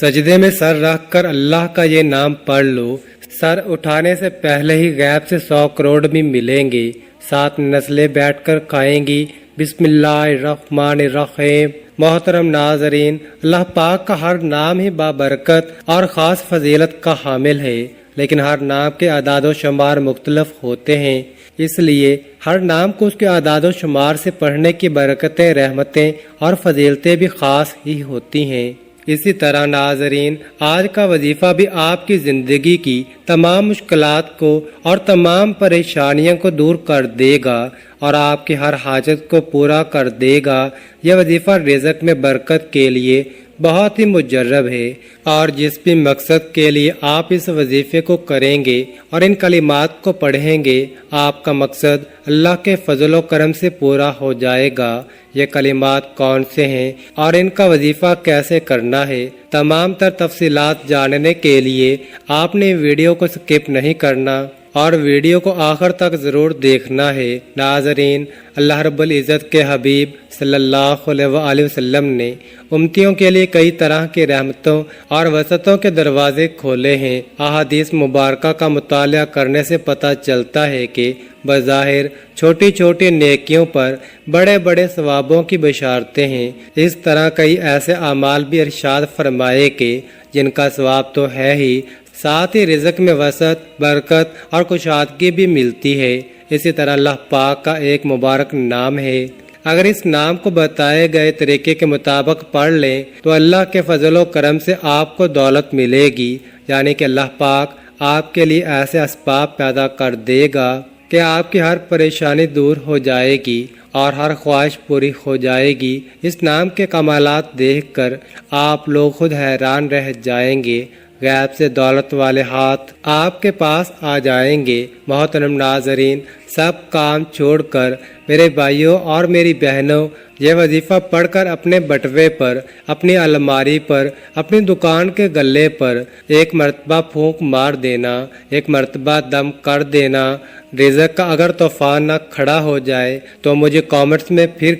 سجدے میں سر رکھ کر اللہ کا یہ نام پڑھ لو، سر اٹھانے سے پہلے ہی غیب سے 100 کروڑ بھی ملیں گے، 7 نسلیں بیٹھ کر کھائیں گی۔ بسم اللہ الرحمن الرحیم۔ محترم ناظرین، اللہ پاک کا ہر نام ہی بابرکت اور خاص فضیلت کا حامل ہے، لیکن ہر نام کے اعداد و شمار مختلف ہوتے ہیں، اس لیے ہر نام کو اس کے اعداد و شمار سے پڑھنے کی برکتیں، رحمتیں اور فضیلتیں بھی خاص ہی ہوتی ہیں۔ اسی طرح ناظرین، آج کا وظیفہ بھی آپ کی زندگی کی تمام مشکلات کو اور تمام پریشانیوں کو دور کر دے گا اور آپ کی ہر حاجت کو پورا کر دے گا۔ یہ وظیفہ رزق میں برکت کے لیے بہت ہی مجرب ہے، اور جس بھی مقصد کے لیے آپ اس وظیفے کو کریں گے اور ان کلمات کو پڑھیں گے، آپ کا مقصد اللہ کے فضل و کرم سے پورا ہو جائے گا۔ یہ کلمات کون سے ہیں اور ان کا وظیفہ کیسے کرنا ہے، تمام تر تفصیلات جاننے کے لیے آپ نے ویڈیو کو سکپ نہیں کرنا اور ویڈیو کو آخر تک ضرور دیکھنا ہے۔ ناظرین، اللہ رب العزت کے حبیب صلی اللہ علیہ وآلہ وسلم نے امتیوں کے لیے کئی طرح کی رحمتوں اور وسعتوں کے دروازے کھولے ہیں۔ احادیث مبارکہ کا مطالعہ کرنے سے پتہ چلتا ہے کہ بظاہر چھوٹی چھوٹی نیکیوں پر بڑے بڑے ثوابوں کی بشارتیں ہیں۔ اس طرح کئی ایسے اعمال بھی ارشاد فرمائے کہ جن کا ثواب تو ہے ہی، ساتھ ہی رزق میں وسعت، برکت اور کشادگی بھی ملتی ہے۔ اسی طرح اللہ پاک کا ایک مبارک نام ہے، اگر اس نام کو بتائے گئے طریقے کے مطابق پڑھ لیں تو اللہ کے فضل و کرم سے آپ کو دولت ملے گی، یعنی کہ اللہ پاک آپ کے لیے ایسے اسباب پیدا کر دے گا کہ آپ کی ہر پریشانی دور ہو جائے گی اور ہر خواہش پوری ہو جائے گی۔ اس نام کے کمالات دیکھ کر آپ لوگ خود حیران رہ جائیں گے، غیب سے دولت والے ہاتھ آپ کے پاس آ جائیں گے۔ محترم ناظرین، سب کام چھوڑ کر میرے بھائیوں اور میری بہنوں، یہ وظیفہ پڑھ کر اپنے بٹوے پر، اپنی الماری پر، اپنی دکان کے گلے پر ایک مرتبہ پھونک مار دینا، ایک مرتبہ دم کر دینا۔ رزق کا اگر طوفان نہ کھڑا ہو جائے تو مجھے کامنٹس میں پھر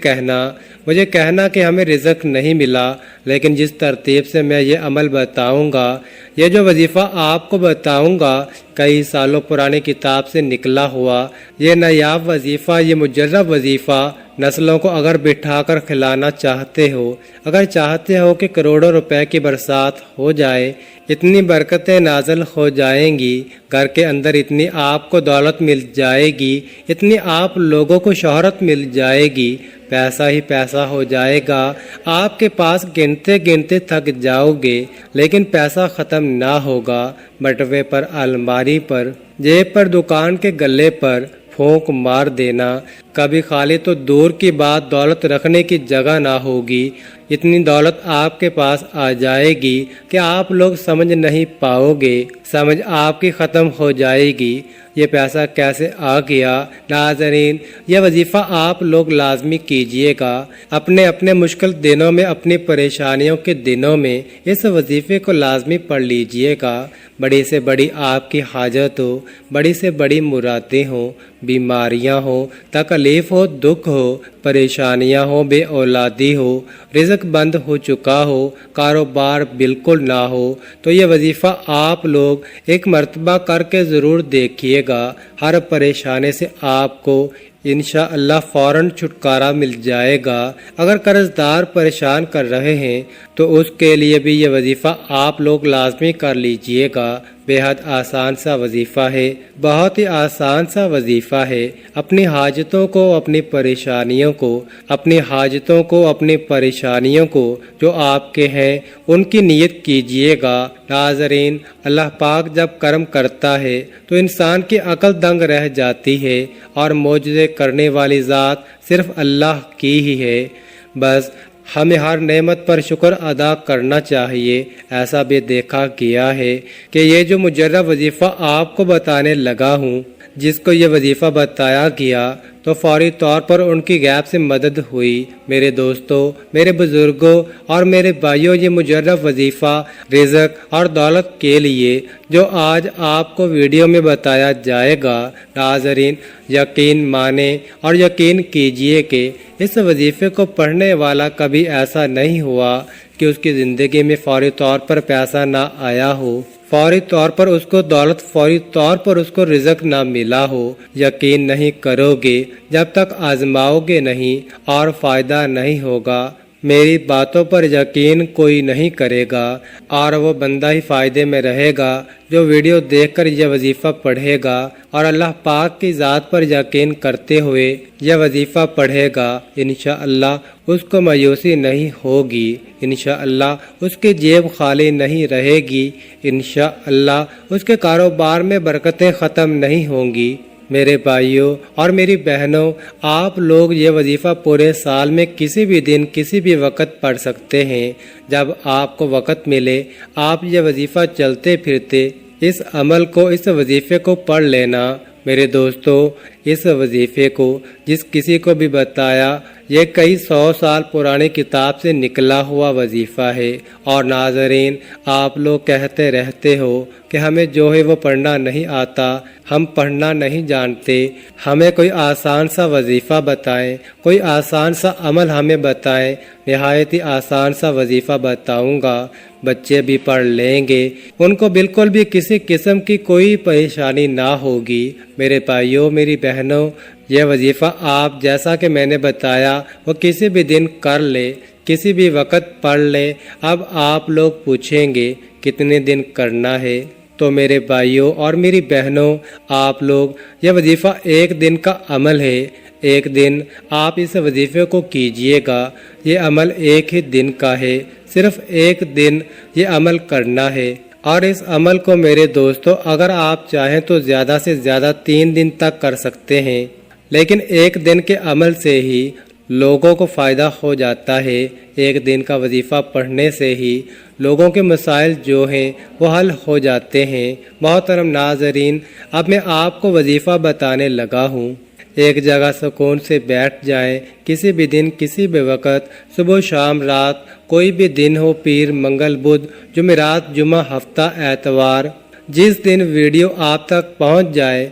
مجھے کہنا کہ ہمیں رزق نہیں ملا، لیکن جس ترتیب سے میں یہ عمل بتاؤں گا، یہ جو وظیفہ آپ کو بتاؤں گا، کئی سالوں پرانی کتاب سے نکلا ہوا یہ نایاب وظیفہ، یہ مجرب وظیفہ نسلوں کو اگر بٹھا کر کھلانا چاہتے ہو، اگر چاہتے ہو کہ کروڑوں روپے کی برسات ہو جائے، اتنی برکتیں نازل ہو جائیں گی، گھر کے اندر اتنی آپ کو دولت مل جائے گی، اتنی آپ لوگوں کو شہرت مل جائے گی، پیسہ ہی پیسہ ہو جائے گا، آپ کے پاس گنتے گنتے تھک جاؤ گے، لیکن پیسہ ختم نہ ہوگا۔ بٹوے پر، الماری پر، جیب پر، دکان کے گلے پر پھونک مار دینا، کبھی خالی تو دور کی بات دولت رکھنے کی جگہ نہ ہوگی، اتنی دولت آپ کے پاس آ جائے گی کہ آپ لوگ سمجھ نہیں پاؤ گے، سمجھ آپ کی ختم ہو جائے گی۔ یہ پیسہ کیسے آ گیا؟ ناظرین، یہ وظیفہ آپ لوگ لازمی کیجئے گا، اپنے اپنے مشکل دنوں میں، اپنی پریشانیوں کے دنوں میں اس وظیفے کو لازمی پڑھ لیجئے گا۔ بڑی سے بڑی آپ کی حاجت ہو، بڑی سے بڑی مرادیں ہوں، بیماریاں ہوں، تکلیف ہو، دکھ ہو، پریشانیاں ہوں، بے اولادی ہو، رزق بند ہو چکا ہو، کاروبار بالکل نہ ہو، تو یہ وظیفہ آپ لوگ ایک مرتبہ کر کے ضرور دیکھیے گا۔ ہر پریشانی سے آپ کو انشاءاللہ فوراً چھٹکارا مل جائے گا۔ اگر قرض دار پریشان کر رہے ہیں تو اس کے لیے بھی یہ وظیفہ آپ لوگ لازمی کر لیجئے گا۔ بے حد آسان سا وظیفہ ہے، بہت ہی آسان سا وظیفہ ہے۔ اپنی حاجتوں کو، اپنی پریشانیوں کو، اپنی حاجتوں کو، اپنی پریشانیوں کو جو آپ کے ہیں ان کی نیت کیجئے گا۔ ناظرین، اللہ پاک جب کرم کرتا ہے تو انسان کی عقل دنگ رہ جاتی ہے، اور معجزے کرنے والی ذات صرف اللہ کی ہی ہے۔ بس ہمیں ہر نعمت پر شکر ادا کرنا چاہیے۔ ایسا بھی دیکھا گیا ہے کہ یہ جو مجرب وظیفہ آپ کو بتانے لگا ہوں، جس کو یہ وظیفہ بتایا گیا تو فوری طور پر ان کی غیب سے مدد ہوئی۔ میرے دوستوں، میرے بزرگوں اور میرے بھائیوں، یہ مجرب وظیفہ رزق اور دولت کے لیے جو آج آپ کو ویڈیو میں بتایا جائے گا، ناظرین یقین مانیں اور یقین کیجئے کہ اس وظیفے کو پڑھنے والا کبھی ایسا نہیں ہوا کہ اس کی زندگی میں فوری طور پر پیسہ نہ آیا ہو، فوری طور پر اس کو دولت، فوری طور پر اس کو رزق نہ ملا ہو۔ یقین نہیں کرو گے جب تک آزماؤ گے نہیں اور فائدہ نہیں ہوگا۔ میری باتوں پر یقین کوئی نہیں کرے گا اور وہ بندہ ہی فائدے میں رہے گا جو ویڈیو دیکھ کر یہ وظیفہ پڑھے گا اور اللہ پاک کی ذات پر یقین کرتے ہوئے یہ وظیفہ پڑھے گا۔ انشاءاللہ اس کو مایوسی نہیں ہوگی، انشاءاللہ اس کی جیب خالی نہیں رہے گی، انشاءاللہ اس کے کاروبار میں برکتیں ختم نہیں ہوں گی۔ میرے بھائیوں اور میری بہنوں، آپ لوگ یہ وظیفہ پورے سال میں کسی بھی دن کسی بھی وقت پڑھ سکتے ہیں۔ جب آپ کو وقت ملے آپ یہ وظیفہ چلتے پھرتے اس عمل کو، اس وظیفے کو پڑھ لینا۔ میرے دوستو، اس وظیفے کو جس کسی کو بھی بتایا، یہ کئی 100 سال پرانی کتاب سے نکلا ہوا وظیفہ ہے۔ اور ناظرین، آپ لوگ کہتے رہتے ہو کہ ہمیں جو ہے وہ پڑھنا نہیں آتا، ہم پڑھنا نہیں جانتے، ہمیں کوئی آسان سا وظیفہ بتائیں، کوئی آسان سا عمل ہمیں بتائیں۔ نہایت ہی آسان سا وظیفہ بتاؤں گا، بچے بھی پڑھ لیں گے، ان کو بالکل بھی کسی قسم کی کوئی پریشانی نہ ہوگی۔ میرے بھائیوں، میری بہنوں، یہ وظیفہ آپ جیسا کہ میں نے بتایا وہ کسی بھی دن کر لے، کسی بھی وقت پڑھ لے۔ اب آپ لوگ پوچھیں گے کتنے دن کرنا ہے؟ تو میرے بھائیوں اور میری بہنوں، آپ لوگ یہ وظیفہ ایک دن کا عمل ہے، ایک دن آپ اس وظیفے کو کیجئے گا۔ یہ عمل ایک ہی دن کا ہے، صرف ایک دن یہ عمل کرنا ہے۔ اور اس عمل کو میرے دوستو اگر آپ چاہیں تو زیادہ سے زیادہ 3 دن تک کر سکتے ہیں، لیکن ایک دن کے عمل سے ہی لوگوں کو فائدہ ہو جاتا ہے۔ ایک دن کا وظیفہ پڑھنے سے ہی لوگوں کے مسائل جو ہیں وہ حل ہو جاتے ہیں۔ محترم ناظرین، اب میں آپ کو وظیفہ بتانے لگا ہوں۔ ایک جگہ سکون سے بیٹھ جائیں، کسی بھی دن کسی بھی وقت، صبح شام رات، کوئی بھی دن ہو، پیر منگل بدھ جمعرات جمعہ ہفتہ اتوار، جس دن ویڈیو آپ تک پہنچ جائے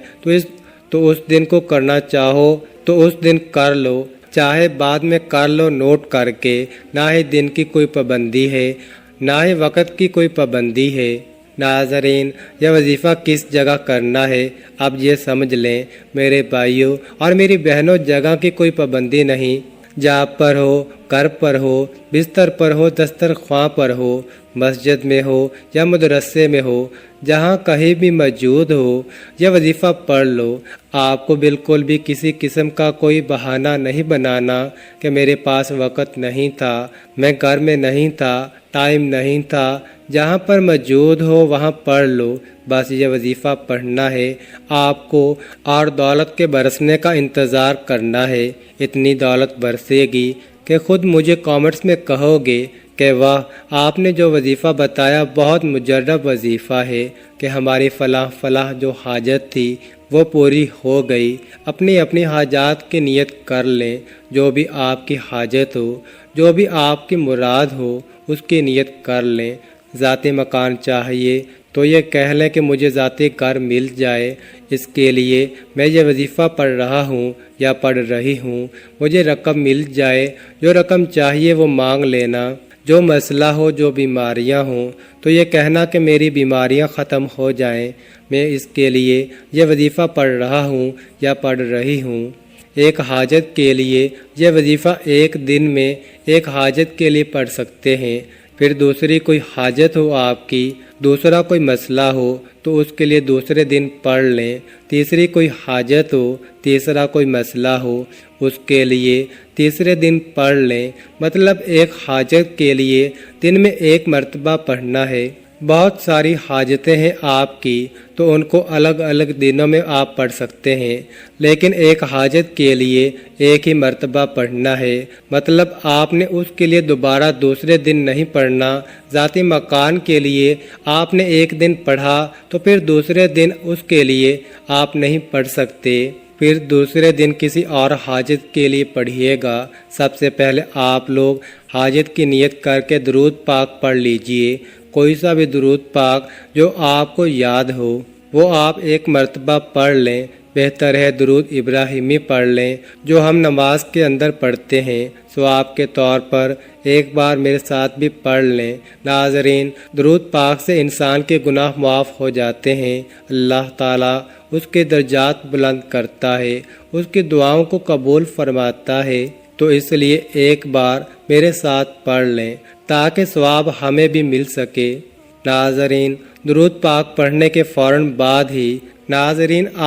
تو اس دن کو کرنا چاہو تو اس دن کر لو، چاہے بعد میں کر لو نوٹ کر کے۔ نہ ہی دن کی کوئی پابندی ہے، نہ ہی وقت کی کوئی پابندی ہے۔ ناظرین، یہ وظیفہ کس جگہ کرنا ہے اب یہ سمجھ لیں۔ میرے بھائیوں اور میری بہنوں، جگہ کی کوئی پابندی نہیں، جہاں پر ہو، گھر پر ہو، بستر پر ہو، دسترخواں پر ہو، مسجد میں ہو یا مدرسے میں ہو، جہاں کہیں بھی موجود ہو، یہ وظیفہ پڑھ لو۔ آپ کو بالکل بھی کسی قسم کا کوئی بہانہ نہیں بنانا کہ میرے پاس وقت نہیں تھا، میں گھر میں نہیں تھا، ٹائم نہیں تھا۔ جہاں پر موجود ہو وہاں پڑھ لو، بس یہ وظیفہ پڑھنا ہے آپ کو، اور دولت کے برسنے کا انتظار کرنا ہے۔ اتنی دولت برسے گی کہ خود مجھے کامنٹس میں کہو گے کہ واہ، آپ نے جو وظیفہ بتایا بہت مجرب وظیفہ ہے، کہ ہماری فلاں جو حاجت تھی وہ پوری ہو گئی۔ اپنی اپنی حاجات کی نیت کر لیں، جو بھی آپ کی حاجت ہو، جو بھی آپ کی مراد ہو، اس کی نیت کر لیں۔ ذاتی مکان چاہیے تو یہ کہہ لیں کہ مجھے ذاتی گھر مل جائے، اس کے لیے میں یہ وظیفہ پڑھ رہا ہوں یا پڑھ رہی ہوں۔ مجھے رقم مل جائے، جو رقم چاہیے وہ مانگ لینا۔ جو مسئلہ ہو، جو بیماریاں ہوں تو یہ کہنا کہ میری بیماریاں ختم ہو جائیں، میں اس کے لیے یہ وظیفہ پڑھ رہا ہوں یا پڑھ رہی ہوں۔ ایک حاجت کے لیے یہ وظیفہ ایک دن میں ایک حاجت کے لیے پڑھ سکتے ہیں۔ پھر دوسری کوئی حاجت ہو آپ کی، دوسرا کوئی مسئلہ ہو تو اس کے لیے دوسرے دن پڑھ لیں۔ تیسری کوئی حاجت ہو، تیسرا کوئی مسئلہ ہو، اس کے لیے تیسرے دن پڑھ لیں۔ مطلب ایک حاجت کے لیے دن میں ایک مرتبہ پڑھنا ہے۔ بہت ساری حاجتیں ہیں آپ کی، تو ان کو الگ الگ دنوں میں آپ پڑھ سکتے ہیں، لیکن ایک حاجت کے لیے ایک ہی مرتبہ پڑھنا ہے، مطلب آپ نے اس کے لیے دوبارہ دوسرے دن نہیں پڑھنا۔ ذاتی مکان کے لیے آپ نے ایک دن پڑھا تو پھر دوسرے دن اس کے لیے آپ نہیں پڑھ سکتے، پھر دوسرے دن کسی اور حاجت کے لیے پڑھیے گا۔ سب سے پہلے آپ لوگ حاجت کی نیت کر کے درود پاک پڑھ لیجئے، کوئی سا بھی درود پاک جو آپ کو یاد ہو وہ آپ ایک مرتبہ پڑھ لیں۔ بہتر ہے درود ابراہیمی پڑھ لیں جو ہم نماز کے اندر پڑھتے ہیں، ثواب کے طور پر ایک بار میرے ساتھ بھی پڑھ لیں۔ ناظرین، درود پاک سے انسان کے گناہ معاف ہو جاتے ہیں، اللہ تعالیٰ اس کے درجات بلند کرتا ہے، اس کی دعاؤں کو قبول فرماتا ہے، تو اس لیے ایک بار میرے ساتھ پڑھ لیں تاکہ ثواب ہمیں بھی مل سکے۔ ناظرین، درود پاک پڑھنے کے فوراً بعد ہی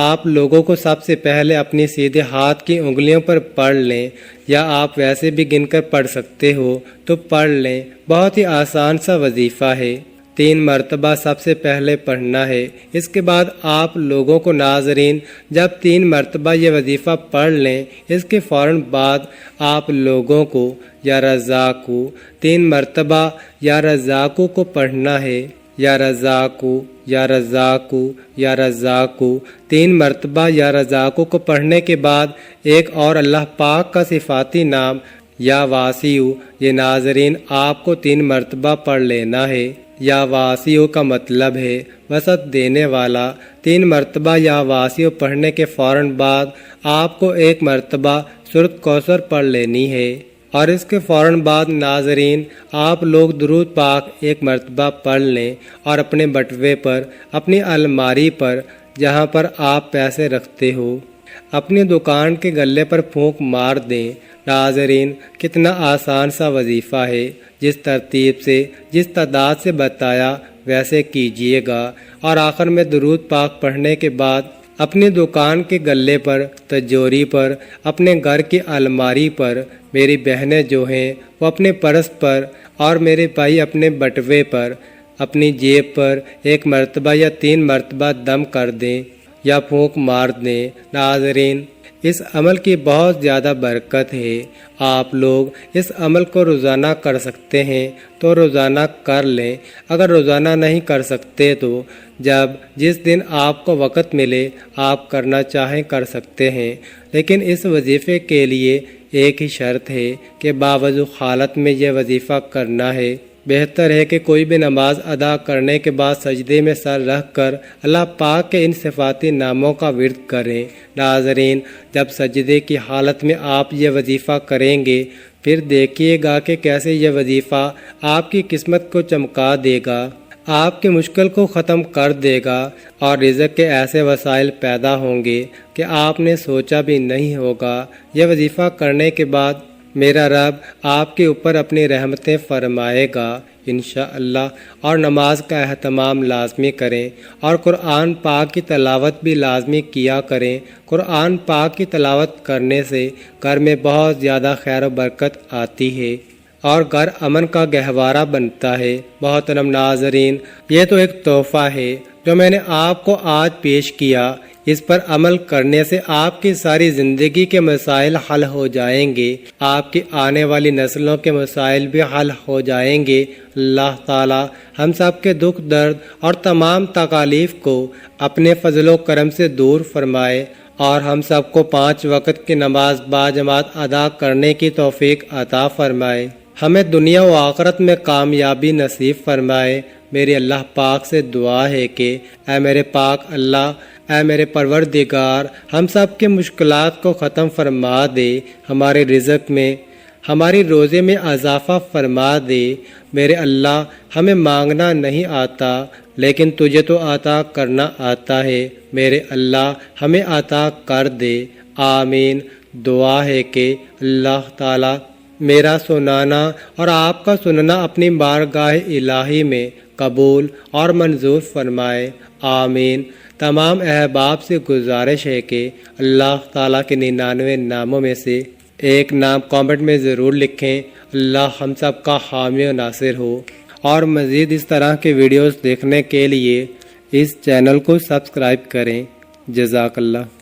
آپ لوگوں کو سب سے پہلے اپنی سیدھے ہاتھ کی انگلیوں پر پڑھ لیں، یا آپ ویسے بھی گن کر پڑھ سکتے ہو تو پڑھ لیں، بہت ہی آسان سا وظیفہ ہے، 3 مرتبہ سب سے پہلے پڑھنا ہے۔ اس کے بعد آپ لوگوں کو ناظرین جب 3 مرتبہ یہ وظیفہ پڑھ لیں، اس کے فوراً بعد آپ لوگوں کو یا رزاقو 3 مرتبہ یا رزاقو کو پڑھنا ہے، یا رزاقو یا رزاقو یا رزاقو 3 مرتبہ یا رزاقو کو پڑھنے کے بعد ایک اور اللہ پاک کا صفاتی نام یا واسیو، یہ ناظرین آپ کو 3 مرتبہ پڑھ لینا ہے۔ یا واسیو کا مطلب ہے وسعت دینے والا۔ 3 مرتبہ یا واسیو پڑھنے کے فوراً بعد آپ کو ایک مرتبہ سورۃ کوثر پڑھ لینی ہے، اور اس کے فوراً بعد ناظرین آپ لوگ درود پاک ایک مرتبہ پڑھ لیں، اور اپنے بٹوے پر، اپنی الماری پر، جہاں پر آپ پیسے رکھتے ہو، اپنی دکان کے گلے پر پھونک مار دیں۔ ناظرین، کتنا آسان سا وظیفہ ہے، جس ترتیب سے، جس تعداد سے بتایا ویسے کیجئے گا، اور آخر میں درود پاک پڑھنے کے بعد اپنی دکان کے گلے پر، تجوری پر، اپنے گھر کی الماری پر، میری بہنیں جو ہیں وہ اپنے پرس پر، اور میرے بھائی اپنے بٹوے پر، اپنی جیب پر ایک مرتبہ یا 3 مرتبہ دم کر دیں یا پھونک مار دیں۔ ناظرین، اس عمل کی بہت زیادہ برکت ہے، آپ لوگ اس عمل کو روزانہ کر سکتے ہیں تو روزانہ کر لیں، اگر روزانہ نہیں کر سکتے تو جس دن آپ کو وقت ملے آپ کرنا چاہیں کر سکتے ہیں، لیکن اس وظیفے کے لیے ایک ہی شرط ہے کہ باوضو حالت میں یہ وظیفہ کرنا ہے۔ بہتر ہے کہ کوئی بھی نماز ادا کرنے کے بعد سجدے میں سر رکھ کر اللہ پاک کے ان صفاتی ناموں کا ورد کریں۔ ناظرین، جب سجدے کی حالت میں آپ یہ وظیفہ کریں گے، پھر دیکھیے گا کہ کیسے یہ وظیفہ آپ کی قسمت کو چمکا دے گا، آپ کی مشکل کو ختم کر دے گا، اور رزق کے ایسے وسائل پیدا ہوں گے کہ آپ نے سوچا بھی نہیں ہوگا۔ یہ وظیفہ کرنے کے بعد میرا رب آپ کے اوپر اپنی رحمتیں فرمائے گا انشاءاللہ، اور نماز کا اہتمام لازمی کریں، اور قرآن پاک کی تلاوت بھی لازمی کیا کریں۔ قرآن پاک کی تلاوت کرنے سے گھر میں بہت زیادہ خیر و برکت آتی ہے، اور گھر امن کا گہوارہ بنتا ہے۔ محترم ناظرین، یہ تو ایک تحفہ ہے جو میں نے آپ کو آج پیش کیا، اس پر عمل کرنے سے آپ کی ساری زندگی کے مسائل حل ہو جائیں گے، آپ کی آنے والی نسلوں کے مسائل بھی حل ہو جائیں گے۔ اللہ تعالی ہم سب کے دکھ درد اور تمام تکالیف کو اپنے فضل و کرم سے دور فرمائے، اور ہم سب کو 5 وقت کی نماز باجماعت ادا کرنے کی توفیق عطا فرمائے، ہمیں دنیا و آخرت میں کامیابی نصیب فرمائے۔ میری اللہ پاک سے دعا ہے کہ اے میرے پاک اللہ، اے میرے پروردگار، ہم سب کے مشکلات کو ختم فرما دے، ہمارے رزق میں، ہماری روزے میں اضافہ فرما دے۔ میرے اللہ، ہمیں مانگنا نہیں آتا لیکن تجھے تو عطا کرنا آتا ہے، میرے اللہ ہمیں عطا کر دے، آمین۔ دعا ہے کہ اللہ تعالی میرا سنانا اور آپ کا سننا اپنی بارگاہ الہی میں قبول اور منظور فرمائے، آمین۔ تمام احباب سے گزارش ہے کہ اللہ تعالیٰ کے 99 ناموں میں سے ایک نام کامنٹ میں ضرور لکھیں۔ اللہ ہم سب کا حامی و ناصر ہو، اور مزید اس طرح کے ویڈیوز دیکھنے کے لیے اس چینل کو سبسکرائب کریں۔ جزاک اللہ۔